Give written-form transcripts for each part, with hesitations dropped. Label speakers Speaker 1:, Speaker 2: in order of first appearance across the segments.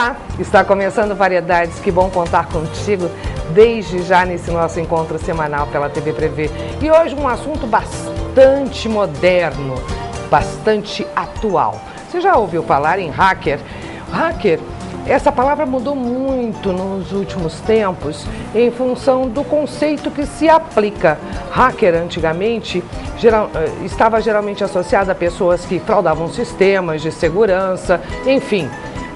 Speaker 1: Olá, está começando Variedades, que bom contar contigo desde já nesse nosso encontro semanal pela TV Prevê. E hoje um assunto bastante moderno, bastante atual. Você já ouviu falar em hacker? Hacker, essa palavra mudou muito nos últimos tempos em função do conceito que se aplica. Hacker antigamente estava geralmente associado a pessoas que fraudavam sistemas de segurança, enfim.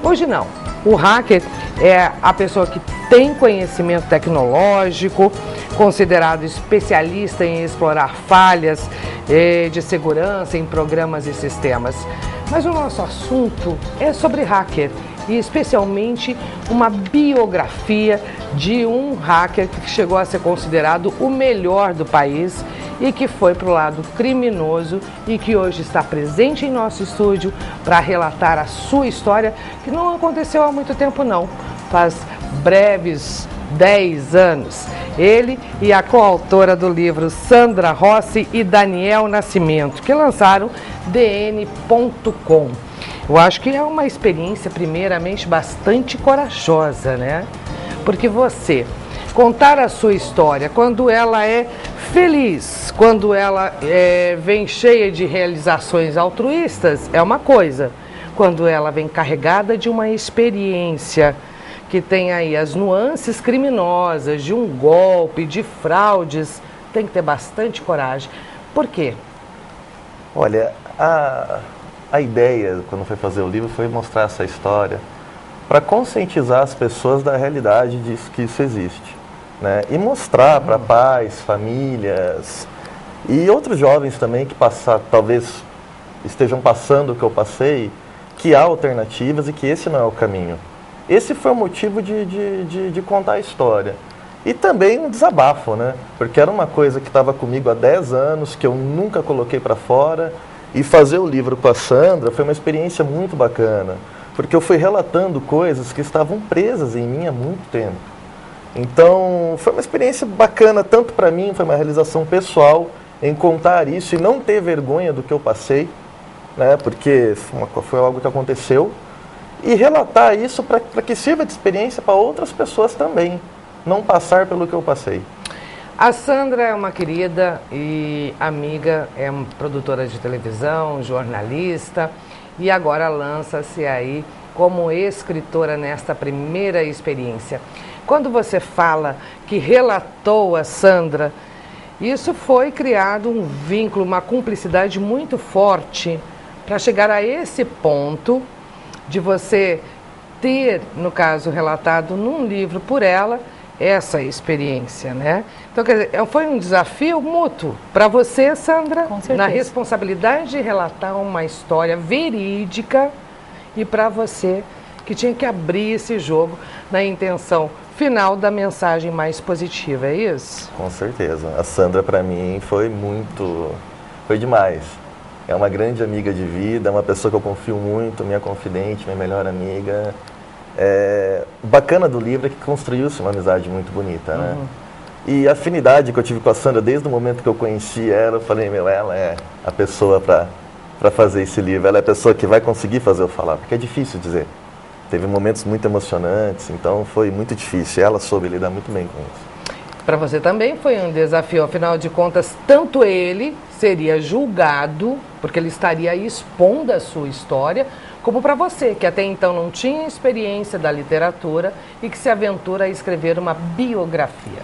Speaker 1: Hoje não. O hacker é a pessoa que tem conhecimento tecnológico, considerado especialista em explorar falhas de segurança em programas e sistemas. Mas o nosso assunto é sobre hacker e especialmente uma biografia de um hacker que chegou a ser considerado o melhor do país e que foi para o lado criminoso e que hoje está presente em nosso estúdio para relatar a sua história, que não aconteceu há muito tempo não, faz breves 10 anos. Ele e a coautora do livro, Sandra Rossi e Daniel Nascimento, que lançaram dn.com. Eu acho que é uma experiência, primeiramente, bastante corajosa, né? Porque você contar a sua história quando ela é feliz, quando ela vem cheia de realizações altruístas, é uma coisa. Quando ela vem carregada de uma experiência que tem aí as nuances criminosas, de um golpe, de fraudes, tem que ter bastante coragem. Por quê?
Speaker 2: Olha, a ideia, quando foi fazer o livro, foi mostrar essa história para conscientizar as pessoas da realidade disso, que isso existe, né? E mostrar para pais, famílias e outros jovens também que talvez estejam passando o que eu passei, que há alternativas e que esse não é o caminho. Esse foi o motivo de contar a história. E também um desabafo, né? Porque era uma coisa que estava comigo há 10 anos, que eu nunca coloquei para fora. E fazer o livro com a Sandra foi uma experiência muito bacana, porque eu fui relatando coisas que estavam presas em mim há muito tempo. Então, foi uma experiência bacana, tanto para mim, foi uma realização pessoal em contar isso e não ter vergonha do que eu passei, né? Porque foi algo que aconteceu. E relatar isso para que sirva de experiência para outras pessoas também, não passar pelo que eu passei.
Speaker 1: A Sandra é uma querida e amiga, é uma produtora de televisão, jornalista e agora lança-se aí como escritora nesta primeira experiência. Quando você fala que relatou a Sandra, isso foi criado um vínculo, uma cumplicidade muito forte para chegar a esse ponto de você ter, no caso, relatado num livro por ela, essa experiência, né? Então, quer dizer, foi um desafio mútuo para você, Sandra,
Speaker 3: Com certeza,
Speaker 1: na responsabilidade de relatar uma história verídica e para você que tinha que abrir esse jogo na intenção final da mensagem mais positiva, é isso?
Speaker 2: Com certeza. A Sandra, para mim, foi demais. É uma grande amiga de vida, uma pessoa que eu confio muito, minha confidente, minha melhor amiga. O bacana do livro é que construiu-se uma amizade muito bonita, né? E a afinidade que eu tive com a Sandra desde o momento que eu conheci ela, eu falei, ela é a pessoa para fazer esse livro, ela é a pessoa que vai conseguir fazer eu falar, porque é difícil dizer. Teve momentos muito emocionantes, então foi muito difícil, ela soube lidar muito bem com isso.
Speaker 1: Para você também foi um desafio, afinal de contas, tanto ele seria julgado, porque ele estaria expondo a sua história, como para você, que até então não tinha experiência da literatura e que se aventura a escrever uma biografia.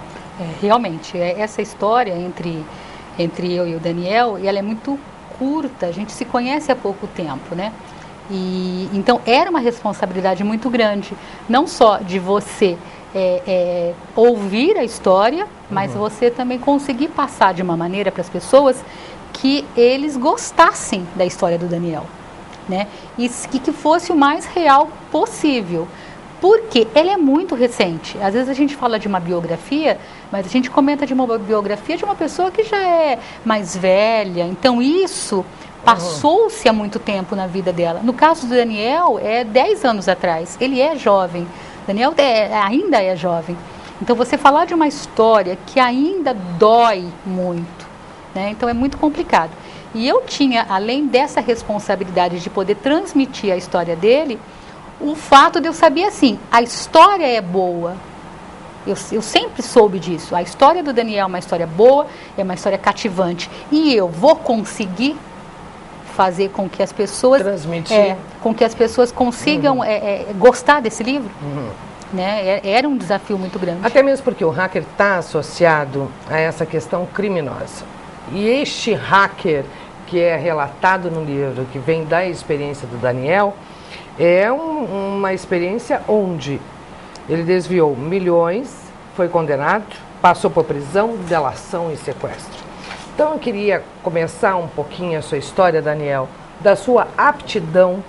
Speaker 3: Realmente, essa história entre eu e o Daniel, ela é muito curta, a gente se conhece há pouco tempo, né? E então era uma responsabilidade muito grande, não só de você ouvir a história, mas você também conseguir passar de uma maneira para as pessoas que eles gostassem da história do Daniel, né? E que fosse o mais real possível, porque ela é muito recente. Às vezes a gente fala de uma biografia, mas a gente comenta de uma biografia de uma pessoa que já é mais velha, então isso passou-se há muito tempo na vida dela. No caso do Daniel, 10 anos atrás, ele é jovem, Daniel ainda é jovem. Então você falar de uma história que ainda dói muito, né? Então é muito complicado. E eu tinha, além dessa responsabilidade de poder transmitir a história dele, o fato de eu saber assim, a história é boa. Eu sempre soube disso. A história do Daniel é uma história boa, é uma história cativante. E eu vou conseguir fazer com que as pessoas...
Speaker 1: Transmitir.
Speaker 3: Com que as pessoas consigam gostar desse livro. Né? Era um desafio muito grande.
Speaker 1: Até mesmo porque o hacker está associado a essa questão criminosa. E este hacker que é relatado no livro, que vem da experiência do Daniel, é uma experiência onde ele desviou milhões, foi condenado, passou por prisão, delação e sequestro. Então eu queria começar um pouquinho a sua história, Daniel, da sua aptidão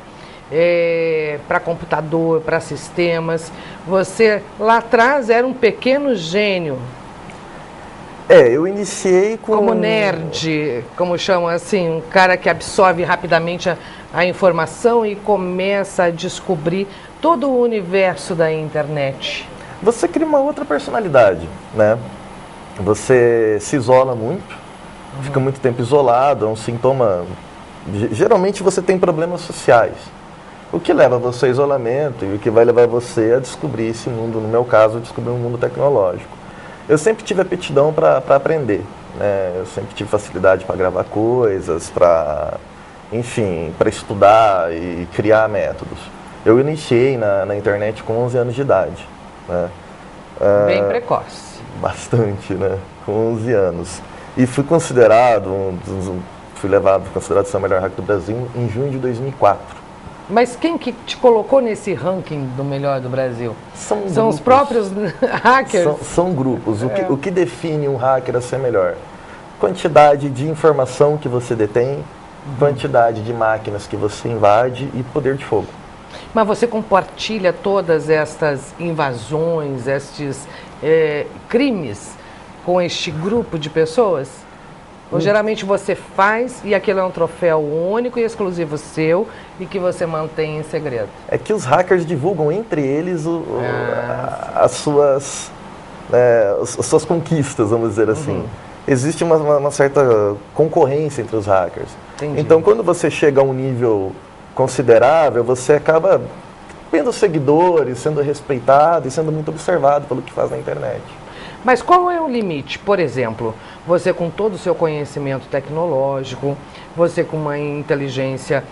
Speaker 1: para computador, para sistemas. Você lá atrás era um pequeno gênio.
Speaker 2: Eu iniciei
Speaker 1: como nerd, como chamam assim, um cara que absorve rapidamente a informação e começa a descobrir todo o universo da internet.
Speaker 2: Você cria uma outra personalidade, né? Você se isola muito, fica muito tempo isolado, é um sintoma... Geralmente você tem problemas sociais, o que leva você ao isolamento e o que vai levar você a descobrir esse mundo, no meu caso, descobrir um mundo tecnológico. Eu sempre tive aptidão para aprender, né? Eu sempre tive facilidade para gravar coisas, para estudar e criar métodos. Eu iniciei na internet com 11 anos de idade, né?
Speaker 1: Bem precoce.
Speaker 2: Bastante, né? Com 11 anos. E fui considerado, considerado ser o melhor hacker do Brasil em junho de 2004.
Speaker 1: Mas quem que te colocou nesse ranking do melhor do Brasil? São os próprios hackers?
Speaker 2: São grupos. O que define um hacker a ser melhor? Quantidade de informação que você detém, quantidade de máquinas que você invade e poder de fogo.
Speaker 1: Mas você compartilha todas estas invasões, estes crimes com este grupo de pessoas? Ou geralmente você faz e aquilo é um troféu único e exclusivo seu e que você mantém em segredo?
Speaker 2: É que os hackers divulgam entre eles as suas conquistas, vamos dizer assim. Existe uma certa concorrência entre os hackers.
Speaker 1: Entendi.
Speaker 2: Então, quando você chega a um nível considerável, você acaba tendo seguidores, sendo respeitado e sendo muito observado pelo que faz na internet.
Speaker 1: Mas qual é o limite? Por exemplo, você com todo o seu conhecimento tecnológico, você com uma inteligência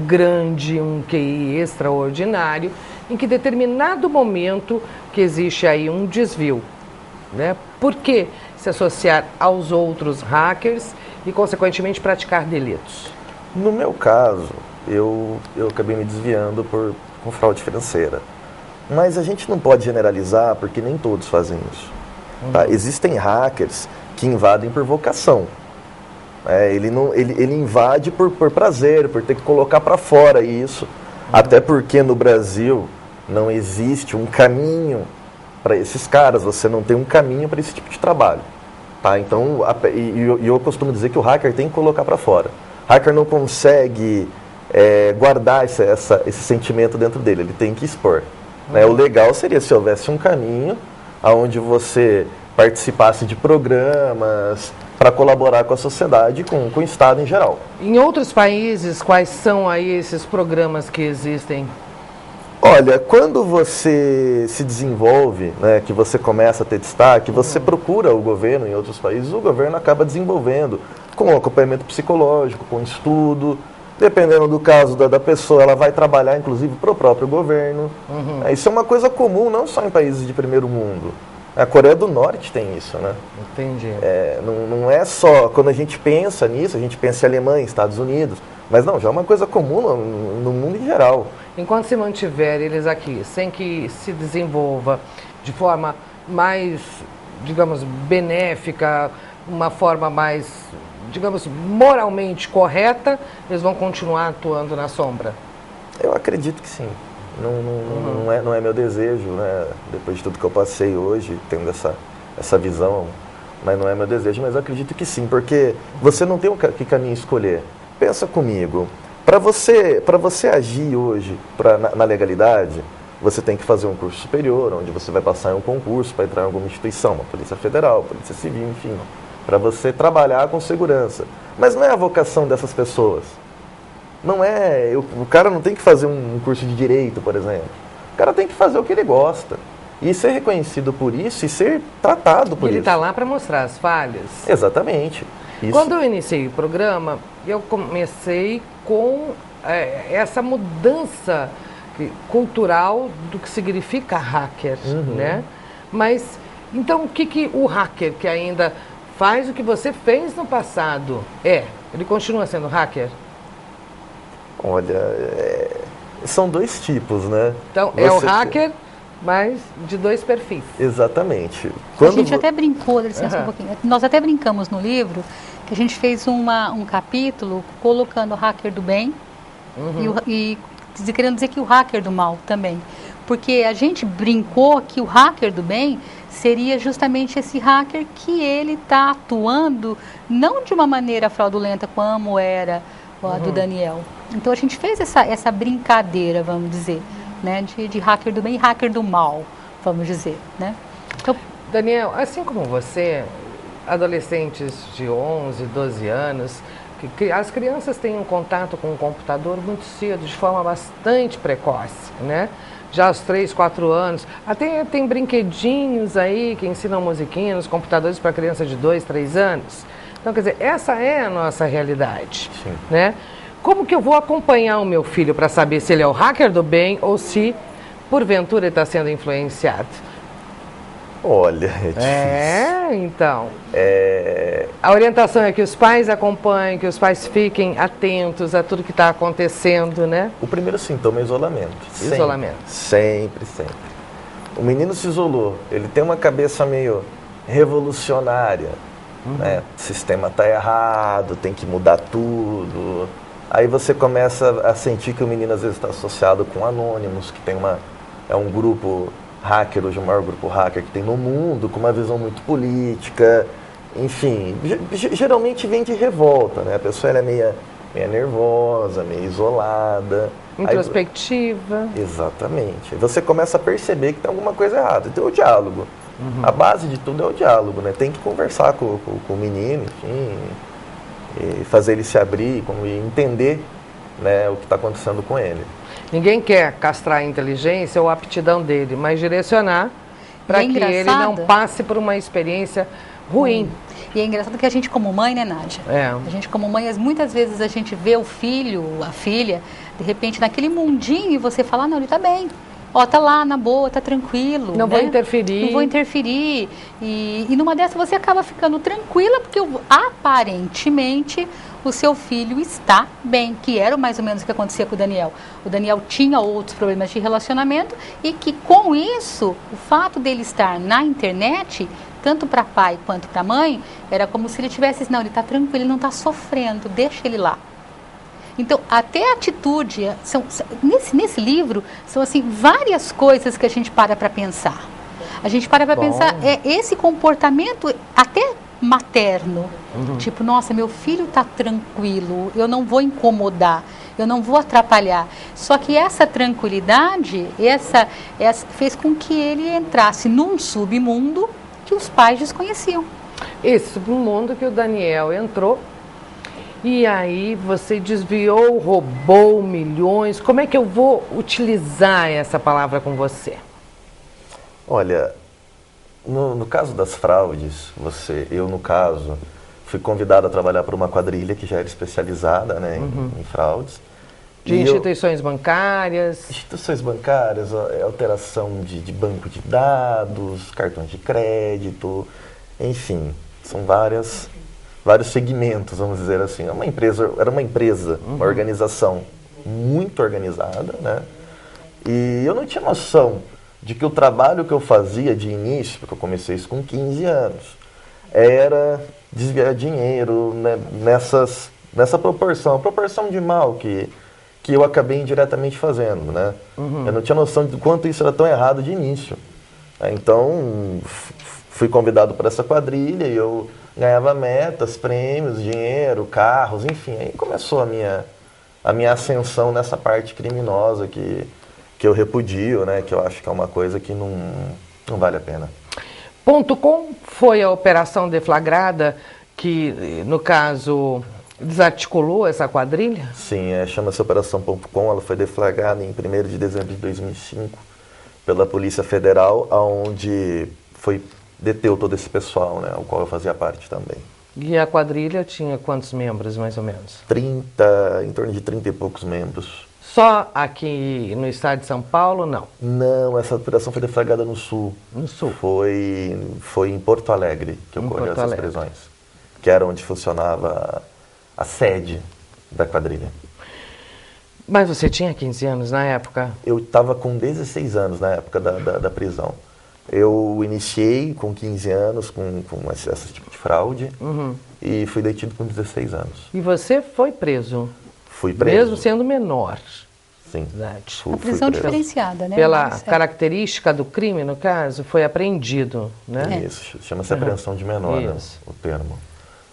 Speaker 1: grande, um QI extraordinário, em que determinado momento que existe aí um desvio, né? Por que se associar aos outros hackers e, consequentemente, praticar delitos?
Speaker 2: No meu caso, eu acabei me desviando com fraude financeira. Mas a gente não pode generalizar, porque nem todos fazem isso. Tá? Existem hackers que invadem por vocação. Ele invade por prazer, por ter que colocar para fora isso. Até porque no Brasil não existe um caminho para esses caras. Você não tem um caminho para esse tipo de trabalho. Tá? Então, eu costumo dizer que o hacker tem que colocar para fora. O hacker não consegue guardar esse sentimento dentro dele. Ele tem que expor. Né? O legal seria se houvesse um caminho onde você participasse de programas para colaborar com a sociedade, com o Estado em geral.
Speaker 1: Em outros países, quais são aí esses programas que existem?
Speaker 2: Olha, quando você se desenvolve, né, que você começa a ter destaque, você procura o governo em outros países, o governo acaba desenvolvendo com acompanhamento psicológico, com estudo. Dependendo do caso da pessoa, ela vai trabalhar, inclusive, para o próprio governo. Isso é uma coisa comum, não só em países de primeiro mundo. A Coreia do Norte tem isso, né?
Speaker 1: Entendi.
Speaker 2: Não é só, quando a gente pensa nisso, a gente pensa em Alemanha, Estados Unidos, mas não, já é uma coisa comum no mundo em geral.
Speaker 1: Enquanto se mantiver eles aqui, sem que se desenvolva de forma mais, digamos, benéfica, uma forma mais, digamos, moralmente correta, eles vão continuar atuando na sombra?
Speaker 2: Eu acredito que sim. Não é meu desejo, né? Depois de tudo que eu passei hoje, tendo essa visão, mas não é meu desejo, mas eu acredito que sim, porque você não tem que caminho escolher. Pensa comigo, para você agir hoje na legalidade, você tem que fazer um curso superior, onde você vai passar em um concurso para entrar em alguma instituição, uma Polícia Federal, Polícia Civil, enfim, para você trabalhar com segurança. Mas não é a vocação dessas pessoas. Não é... o cara não tem que fazer um curso de direito, por exemplo. O cara tem que fazer o que ele gosta. E ser reconhecido por isso e ser tratado por isso.
Speaker 1: Ele está lá para mostrar as falhas.
Speaker 2: Exatamente. Isso.
Speaker 1: Quando eu iniciei o programa, eu comecei com essa mudança cultural do que significa hacker, né? Mas, então, o que o hacker que ainda faz o que você fez no passado ele continua sendo hacker?
Speaker 2: Olha, são dois tipos, né?
Speaker 1: Então, é o hacker, mas de dois perfis.
Speaker 2: Exatamente.
Speaker 3: A gente até brincou, dá licença um pouquinho, nós até brincamos no livro, que a gente fez um capítulo colocando o hacker do bem e querendo dizer que o hacker do mal também. Porque a gente brincou que o hacker do bem seria justamente esse hacker que ele está atuando não de uma maneira fraudulenta como era a do Daniel. Então a gente fez essa brincadeira, vamos dizer, né, de hacker do bem e hacker do mal, vamos dizer, né? Então,
Speaker 1: Daniel, assim como você, adolescentes de 11, 12 anos, as crianças têm um contato com o computador muito cedo, de forma bastante precoce, né? Já aos 3, 4 anos, até tem brinquedinhos aí que ensinam musiquinha nos computadores para criança de 2, 3 anos. Então, quer dizer, essa é a nossa realidade, né? Como que eu vou acompanhar o meu filho para saber se ele é o hacker do bem ou se, porventura, ele está sendo influenciado?
Speaker 2: Olha, é difícil.
Speaker 1: Então. A orientação é que os pais acompanhem, que os pais fiquem atentos a tudo que está acontecendo, né?
Speaker 2: O primeiro sintoma é isolamento.
Speaker 1: Isolamento.
Speaker 2: Sempre. O menino se isolou, ele tem uma cabeça meio revolucionária, né? O sistema está errado, tem que mudar tudo. Aí você começa a sentir que o menino às vezes está associado com Anonymous, que tem um grupo hacker, hoje o maior grupo hacker que tem no mundo, com uma visão muito política, enfim, geralmente vem de revolta, né? A pessoa ela é meio nervosa, meio isolada.
Speaker 1: Introspectiva.
Speaker 2: Exatamente. Você começa a perceber que tem alguma coisa errada. Então, o diálogo. A base de tudo é o diálogo, né? Tem que conversar com o menino, enfim, e fazer ele se abrir e entender, né, o que está acontecendo com ele.
Speaker 1: Ninguém quer castrar a inteligência ou a aptidão dele, mas direcionar para que ele não passe por uma experiência ruim.
Speaker 3: E é engraçado que a gente como mãe, né, Nádia? A gente como mãe, muitas vezes a gente vê o filho, a filha, de repente naquele mundinho e você fala, não, ele está bem. Ó, tá lá, na boa, tá tranquilo.
Speaker 1: Não vou interferir.
Speaker 3: Não vou interferir. E numa dessas você acaba ficando tranquila, porque aparentemente o seu filho está bem, que era mais ou menos o que acontecia com o Daniel. O Daniel tinha outros problemas de relacionamento e que com isso, o fato dele estar na internet, tanto para pai quanto para mãe, era como se ele tivesse, não, ele está tranquilo, ele não está sofrendo, deixa ele lá. Então, até a atitude, nesse livro, são assim, várias coisas que a gente para pensar. A gente para pensar, esse comportamento até materno, tipo, nossa, meu filho está tranquilo, eu não vou incomodar, eu não vou atrapalhar. Só que essa tranquilidade, essa fez com que ele entrasse num submundo que os pais desconheciam.
Speaker 1: Esse submundo que o Daniel entrou. E aí você desviou, roubou milhões. Como é que eu vou utilizar essa palavra com você?
Speaker 2: Olha, no caso das fraudes, eu no caso, fui convidado a trabalhar por uma quadrilha que já era especializada, né, em fraudes.
Speaker 1: De instituições bancárias?
Speaker 2: Instituições bancárias, alteração de banco de dados, cartões de crédito, enfim, são vários segmentos, vamos dizer assim. Era uma empresa, uma organização muito organizada, né? E eu não tinha noção de que o trabalho que eu fazia de início, porque eu comecei isso com 15 anos, era desviar dinheiro, né, nessa proporção de mal que eu acabei indiretamente fazendo, né? Eu não tinha noção de quanto isso era tão errado de início. Então, fui convidado para essa quadrilha e eu ganhava metas, prêmios, dinheiro, carros, enfim. Aí começou a minha ascensão nessa parte criminosa que eu repudio, né? Que eu acho que é uma coisa que não vale a pena.
Speaker 1: .com foi a operação deflagrada que, no caso, desarticulou essa quadrilha?
Speaker 2: Sim, chama-se Operação Ponto Com. Ela foi deflagrada em 1º de dezembro de 2005 pela Polícia Federal, onde deteu todo esse pessoal, né, ao qual eu fazia parte também.
Speaker 1: E a quadrilha tinha quantos membros, mais ou menos?
Speaker 2: Em torno de 30 e poucos membros.
Speaker 1: Só aqui no estado de São Paulo, não?
Speaker 2: Não, essa operação foi deflagrada no Sul.
Speaker 1: No Sul?
Speaker 2: Foi em Porto Alegre que ocorreu essas prisões, que era onde funcionava a sede da quadrilha.
Speaker 1: Mas você tinha 15 anos na época?
Speaker 2: Eu estava com 16 anos na época da prisão. Eu iniciei com 15 anos com esse tipo de fraude e fui detido com 16 anos.
Speaker 1: E você foi preso?
Speaker 2: Fui preso.
Speaker 1: Mesmo sendo menor?
Speaker 2: Sim.
Speaker 3: A prisão diferenciada, né?
Speaker 1: Pela característica do crime, no caso, foi apreendido, né?
Speaker 2: Isso, chama-se apreensão de menor, né, o termo.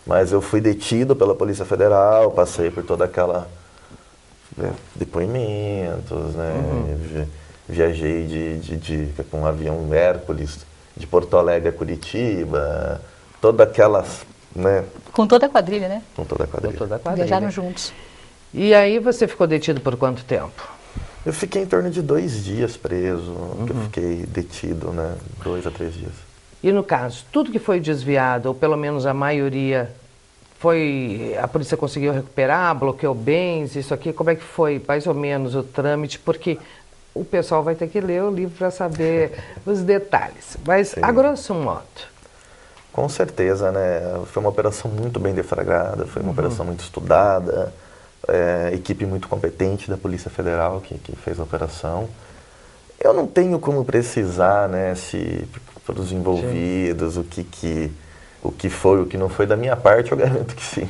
Speaker 2: Mas eu fui detido pela Polícia Federal, passei por toda aquela depoimentos, né? Viajei com um avião Hércules de Porto Alegre a Curitiba, toda aquelas, né?
Speaker 3: Com toda a quadrilha, né?
Speaker 2: Com toda a quadrilha.
Speaker 3: Viajaram juntos.
Speaker 1: E aí você ficou detido por quanto tempo?
Speaker 2: Eu fiquei em torno de 2 dias preso, que eu fiquei detido, né? 2 a 3 dias.
Speaker 1: E no caso, tudo que foi desviado, ou pelo menos a maioria, a polícia conseguiu recuperar, bloqueou bens, isso aqui, como é que foi mais ou menos o trâmite? Porque o pessoal vai ter que ler o livro para saber os detalhes. Mas, a grosso modo.
Speaker 2: Com certeza, né? Foi uma operação muito bem deflagrada, foi uma operação muito estudada, equipe muito competente da Polícia Federal que fez a operação. Eu não tenho como precisar, né, se para os envolvidos, o que foi, o que não foi. Da minha parte, eu garanto que sim.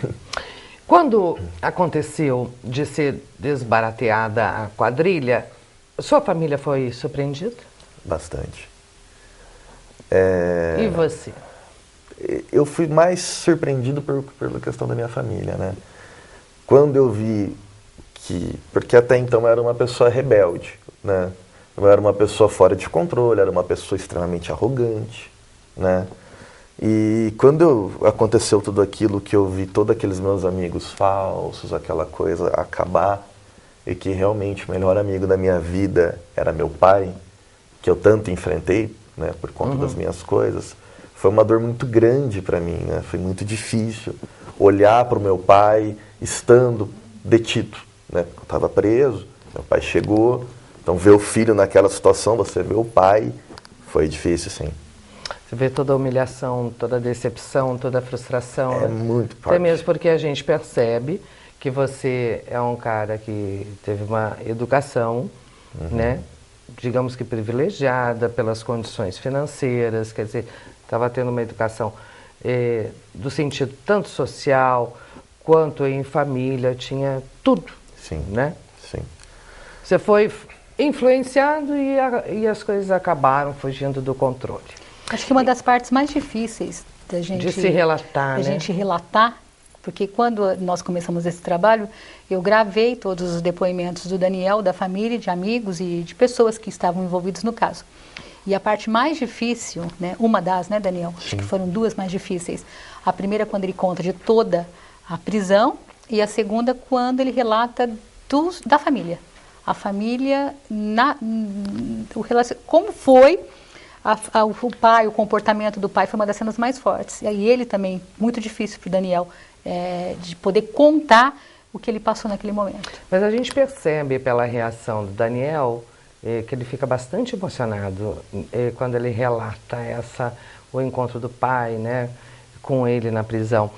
Speaker 1: Quando aconteceu de ser desbarateada a quadrilha, sua família foi surpreendida?
Speaker 2: Bastante.
Speaker 1: E você?
Speaker 2: Eu fui mais surpreendido pela questão da minha família, né? Quando eu vi porque até então eu era uma pessoa rebelde, né? Eu era uma pessoa fora de controle, era uma pessoa extremamente arrogante, né? E quando aconteceu tudo aquilo, que eu vi todos aqueles meus amigos falsos, aquela coisa acabar, e que realmente o melhor amigo da minha vida era meu pai, que eu tanto enfrentei, né, por conta das minhas coisas, foi uma dor muito grande para mim, né? Foi muito difícil olhar para o meu pai estando detido, né? Eu estava preso, meu pai chegou, então ver o filho naquela situação, você vê o pai, foi difícil, sim.
Speaker 1: Você vê toda a humilhação, toda a decepção, toda a frustração.
Speaker 2: É muito forte.
Speaker 1: Até mesmo porque a gente percebe que você é um cara que teve uma educação, né, digamos que privilegiada pelas condições financeiras, quer dizer, estava tendo uma educação do sentido tanto social quanto em família, tinha tudo.
Speaker 2: Sim,
Speaker 1: né?
Speaker 2: Sim.
Speaker 1: Você foi influenciado e as coisas acabaram fugindo do controle.
Speaker 3: Acho que uma das partes mais difíceis da gente...
Speaker 1: De se relatar,
Speaker 3: da gente relatar, porque quando nós começamos esse trabalho, eu gravei todos os depoimentos do Daniel, da família, de amigos e de pessoas que estavam envolvidos no caso. E a parte mais difícil, né, uma das, né, Daniel? Acho que foram 2 mais difíceis. A primeira, quando ele conta de toda a prisão, e a segunda, quando ele relata da família. A família, como foi o pai, o comportamento do pai foi uma das cenas mais fortes. E aí ele também, muito difícil para o Daniel, de poder contar o que ele passou naquele momento.
Speaker 1: Mas a gente percebe pela reação do Daniel que ele fica bastante emocionado quando ele relata o encontro do pai, né, com ele na prisão.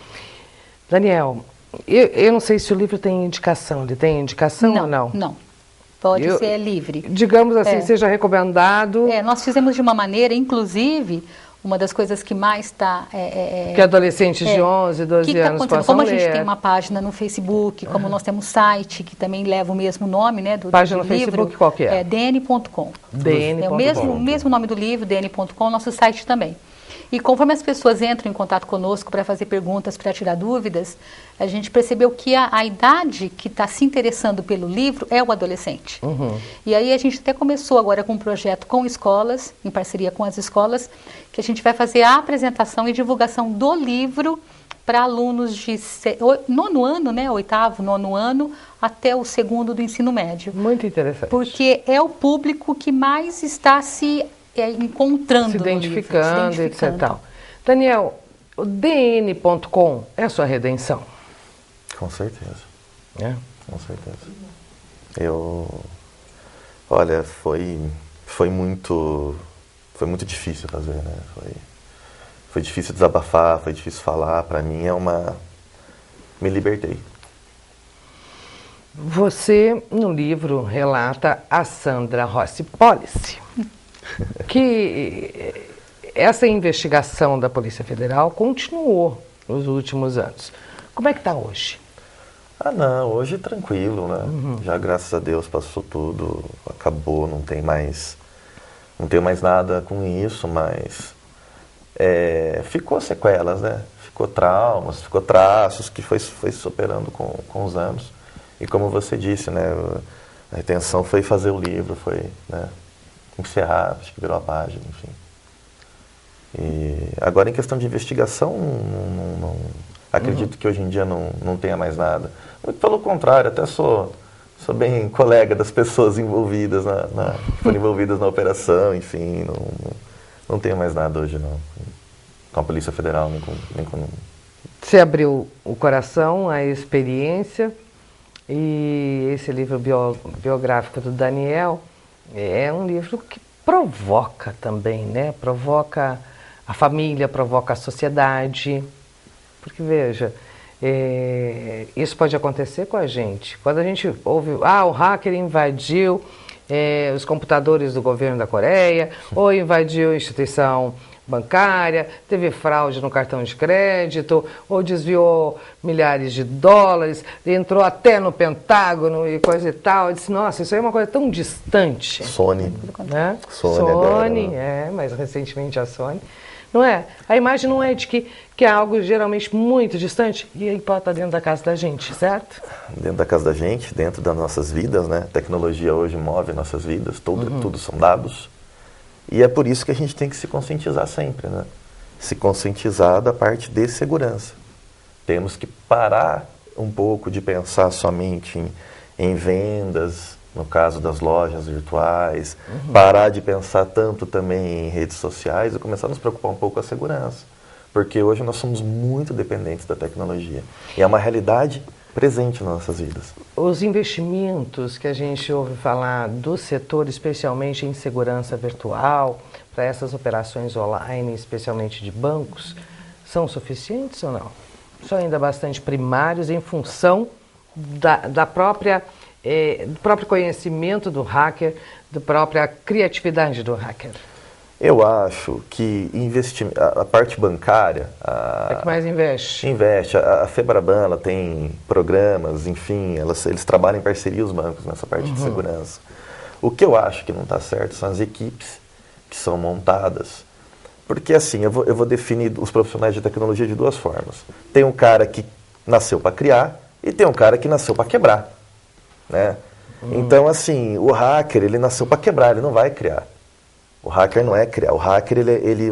Speaker 1: Daniel, eu não sei se o livro tem indicação. Ele tem indicação ou não?
Speaker 3: Não. Pode ser livre.
Speaker 1: Digamos assim, seja recomendado.
Speaker 3: Nós fizemos de uma maneira, inclusive, uma das coisas que mais está...
Speaker 1: que adolescentes de 11, 12 anos possam ler.
Speaker 3: Como a gente tem uma página no Facebook, como nós temos site, que também leva o mesmo nome, né, do
Speaker 1: página
Speaker 3: livro.
Speaker 1: Página no Facebook qual que é?
Speaker 3: dn.com.
Speaker 1: dn.com.
Speaker 3: O mesmo nome do livro, dn.com, nosso site também. E conforme as pessoas entram em contato conosco para fazer perguntas, para tirar dúvidas, a gente percebeu que a idade que está se interessando pelo livro é o adolescente. E aí a gente até começou agora com um projeto com escolas, em parceria com as escolas, que a gente vai fazer a apresentação e divulgação do livro para alunos de nono ano, né, oitavo, nono ano, até o segundo do ensino médio.
Speaker 1: Muito interessante.
Speaker 3: Porque é o público que mais está se encontrando
Speaker 1: se identificando,
Speaker 3: no livro,
Speaker 1: etc. Tal. Daniel, o DN.com é a sua redenção?
Speaker 2: Com certeza.
Speaker 1: É?
Speaker 2: Com certeza. Olha, foi muito difícil fazer, né? Foi difícil desabafar, foi difícil falar. Para mim me libertei.
Speaker 1: Você, no livro, relata a Sandra Rossi Policy, que essa investigação da Polícia Federal continuou nos últimos anos. Como é que está hoje?
Speaker 2: Não, hoje tranquilo, né? Já, graças a Deus, passou tudo, acabou, não tenho mais nada com isso, mas ficou sequelas, né? Ficou traumas, ficou traços que foi superando com os anos. E como você disse, né? A intenção foi fazer o livro, foi, né, encerrar, acho que virou a página, enfim. E agora, em questão de investigação, acredito que hoje em dia não tenha mais nada. Muito pelo contrário, até sou bem colega das pessoas envolvidas que foram envolvidas na operação, enfim, não tenho mais nada hoje não, com a Polícia Federal, nem com...
Speaker 1: Você abriu o coração, a experiência, e esse livro biográfico do Daniel é um livro que provoca também, né? Provoca a família, provoca a sociedade, porque veja, isso pode acontecer com a gente. Quando a gente ouve, o hacker invadiu os computadores do governo da Coreia, ou invadiu a instituição bancária, teve fraude no cartão de crédito, ou desviou milhares de dólares, entrou até no Pentágono e coisa e tal. Eu disse, nossa, isso aí é uma coisa tão distante.
Speaker 2: Sony.
Speaker 1: Né?
Speaker 2: Sony agora, né?
Speaker 1: Mas recentemente a Sony. Não é? A imagem não é de que é algo geralmente muito distante, e aí pode estar dentro da casa da gente, certo?
Speaker 2: Dentro da casa da gente, dentro das nossas vidas, né? A tecnologia hoje move nossas vidas, tudo são dados. E é por isso que a gente tem que se conscientizar sempre, né? Se conscientizar da parte de segurança. Temos que parar um pouco de pensar somente em vendas, no caso das lojas virtuais, parar de pensar tanto também em redes sociais e começar a nos preocupar um pouco com a segurança. Porque hoje nós somos muito dependentes da tecnologia. E é uma realidade presente nas nossas vidas.
Speaker 1: Os investimentos que a gente ouve falar do setor, especialmente em segurança virtual, para essas operações online, especialmente de bancos, são suficientes ou não? São ainda bastante primários em função do próprio conhecimento do hacker, da própria criatividade do hacker?
Speaker 2: Eu acho que a parte bancária...
Speaker 1: É que mais investe.
Speaker 2: Investe. A Febraban, ela tem programas, enfim, eles trabalham em parceria os bancos nessa parte de segurança. O que eu acho que não está certo são as equipes que são montadas. Porque assim, eu vou definir os profissionais de tecnologia de duas formas. Tem um cara que nasceu para criar e tem um cara que nasceu para quebrar, né? Então, assim, o hacker, ele nasceu para quebrar, ele não vai criar. O hacker não é criar, o hacker, ele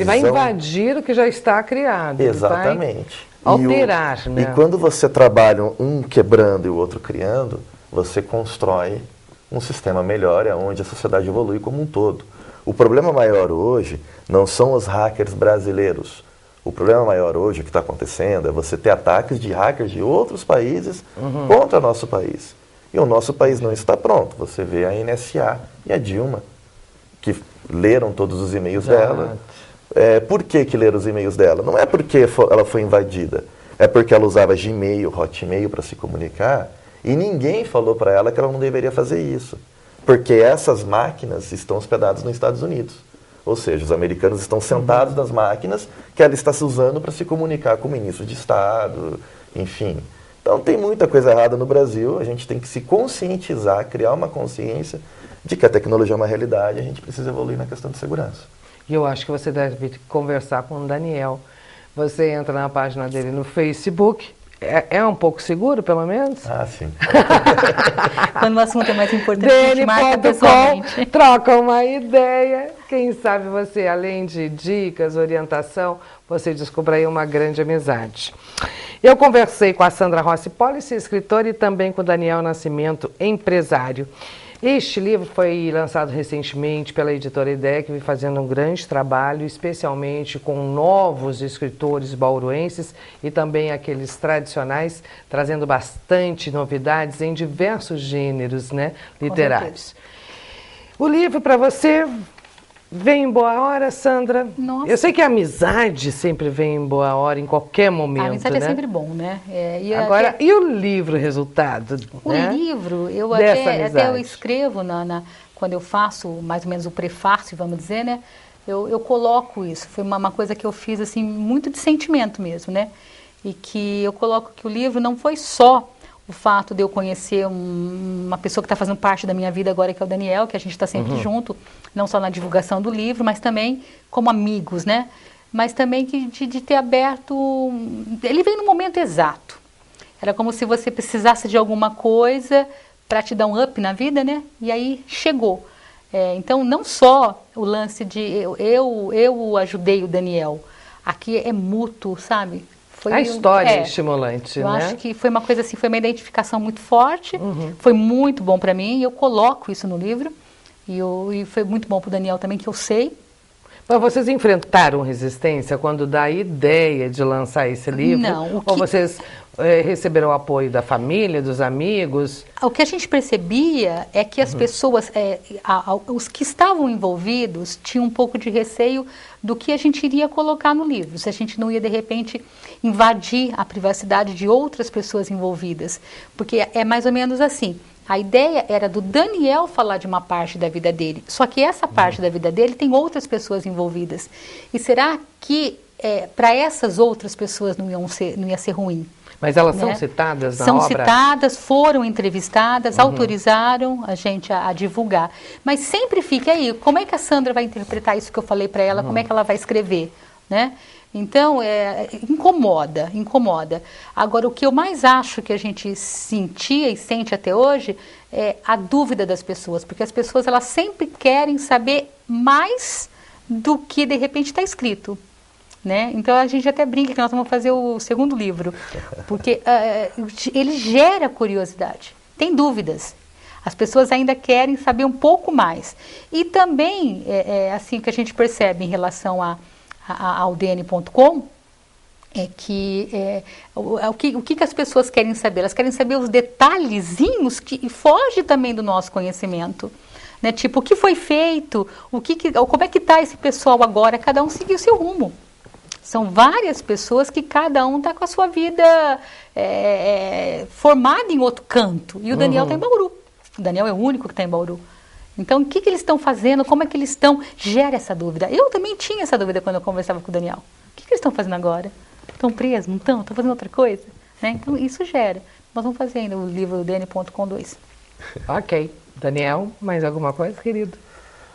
Speaker 1: vai invadir o que já está criado.
Speaker 2: Exatamente.
Speaker 1: Alterar, né?
Speaker 2: E quando você trabalha um quebrando e o outro criando, você constrói um sistema melhor, onde a sociedade evolui como um todo. O problema maior hoje não são os hackers brasileiros. O problema maior hoje, o que está acontecendo, é você ter ataques de hackers de outros países contra o nosso país. E o nosso país não está pronto. Você vê a NSA e a Dilma, que leram todos os e-mails dela. Por que leram os e-mails dela? Não é porque ela foi invadida, é porque ela usava Gmail, Hotmail para se comunicar, e ninguém falou para ela que ela não deveria fazer isso. Porque essas máquinas estão hospedadas nos Estados Unidos. Ou seja, os americanos estão sentados nas máquinas que ela está se usando para se comunicar com o ministro de Estado, enfim. Então tem muita coisa errada no Brasil, a gente tem que se conscientizar, criar uma consciência de que a tecnologia é uma realidade, a gente precisa evoluir na questão de segurança.
Speaker 1: E eu acho que você deve conversar com o Daniel. Você entra na página dele no Facebook. É um pouco seguro, pelo menos?
Speaker 2: Ah, sim.
Speaker 3: Quando o assunto é mais importante, a gente marca pessoalmente.
Speaker 1: Troca uma ideia. Quem sabe você, além de dicas, orientação, você descubra aí uma grande amizade. Eu conversei com a Sandra Rossi Policy, escritora, e também com o Daniel Nascimento, empresário. Este livro foi lançado recentemente pela editora Ideia, que vem fazendo um grande trabalho, especialmente com novos escritores bauruenses e também aqueles tradicionais, trazendo bastante novidades em diversos gêneros, né, literários. O livro para você vem em boa hora, Sandra?
Speaker 3: Nossa.
Speaker 1: Eu sei que a amizade sempre vem em boa hora, em qualquer momento,
Speaker 3: a amizade,
Speaker 1: né?
Speaker 3: é sempre bom, né?
Speaker 1: Agora, e o livro, resultado?
Speaker 3: O
Speaker 1: né?
Speaker 3: livro, eu
Speaker 1: Dessa
Speaker 3: até eu escrevo, quando eu faço mais ou menos o prefácio, vamos dizer, né? Eu coloco isso. Foi uma coisa que eu fiz, assim, muito de sentimento mesmo, né? E que eu coloco que o livro não foi só o fato de eu conhecer uma pessoa que está fazendo parte da minha vida agora, que é o Daniel, que a gente está sempre junto, não só na divulgação do livro, mas também como amigos, né? Mas também de ter aberto... Ele veio no momento exato. Era como se você precisasse de alguma coisa para te dar um up na vida, né? E aí chegou. Então, não só o lance de eu ajudei o Daniel. Aqui é mútuo, sabe?
Speaker 1: A história é estimulante,
Speaker 3: eu
Speaker 1: né?
Speaker 3: acho que foi uma coisa assim, foi uma identificação muito forte, foi muito bom para mim, e eu coloco isso no livro, e foi muito bom para o Daniel também, que eu sei.
Speaker 1: Mas vocês enfrentaram resistência quando dá a ideia de lançar esse livro?
Speaker 3: Não.
Speaker 1: Ou vocês receberam o apoio da família, dos amigos?
Speaker 3: O que a gente percebia é que as pessoas, os que estavam envolvidos, tinham um pouco de receio do que a gente iria colocar no livro, se a gente não ia, de repente, invadir a privacidade de outras pessoas envolvidas. Porque é mais ou menos assim. A ideia era do Daniel falar de uma parte da vida dele, só que essa parte da vida dele tem outras pessoas envolvidas. E será que para essas outras pessoas não ia ser ruim?
Speaker 1: Mas elas são citadas na obra?
Speaker 3: São citadas, foram entrevistadas, autorizaram a gente a divulgar. Mas sempre fica aí, como é que a Sandra vai interpretar isso que eu falei para ela, como é que ela vai escrever, né? Então, incomoda. Agora, o que eu mais acho que a gente sentia e sente até hoje é a dúvida das pessoas, porque as pessoas elas sempre querem saber mais do que, de repente, está escrito. Né? Então, a gente até brinca que nós vamos fazer o segundo livro, porque ele gera curiosidade, tem dúvidas. As pessoas ainda querem saber um pouco mais. E também, assim que a gente percebe em relação ao DN.com, o que as pessoas querem saber? Elas querem saber os detalhezinhos que fogem também do nosso conhecimento. Né? Tipo, o que foi feito, como é que está esse pessoal agora, cada um seguiu o seu rumo. São várias pessoas que cada um está com a sua vida formada em outro canto. E o Daniel está em Bauru. O Daniel é o único que está em Bauru. Então, o que eles estão fazendo? Como é que eles estão? Gera essa dúvida. Eu também tinha essa dúvida quando eu conversava com o Daniel. O que eles estão fazendo agora? Estão presos? Não estão? Estão fazendo outra coisa? Né? Então, isso gera. Nós vamos fazer ainda o livro DN.com 2.
Speaker 1: Ok. Daniel, mais alguma coisa, querido?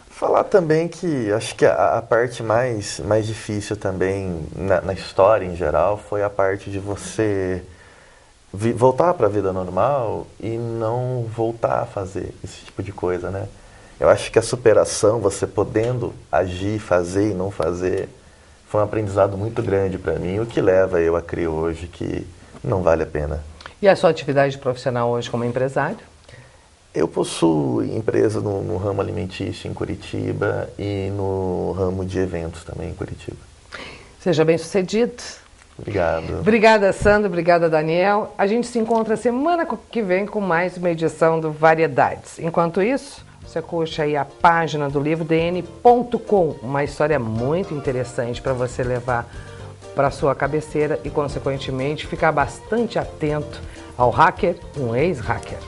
Speaker 2: Falar também que acho que a parte mais difícil também na história em geral foi a parte de você voltar para a vida normal e não voltar a fazer esse tipo de coisa, né? Eu acho que a superação, você podendo agir, fazer e não fazer, foi um aprendizado muito grande para mim, o que leva eu a crer hoje que não vale a pena.
Speaker 1: E a sua atividade profissional hoje como empresário?
Speaker 2: Eu possuo empresa no ramo alimentício em Curitiba e no ramo de eventos também em Curitiba.
Speaker 1: Seja bem sucedido.
Speaker 2: Obrigado.
Speaker 1: Obrigada, Sandra. Obrigada, Daniel. A gente se encontra semana que vem com mais uma edição do Variedades. Enquanto isso, você curte aí a página do livro DN.com, uma história muito interessante para você levar para sua cabeceira e, consequentemente, ficar bastante atento ao hacker, um ex-hacker.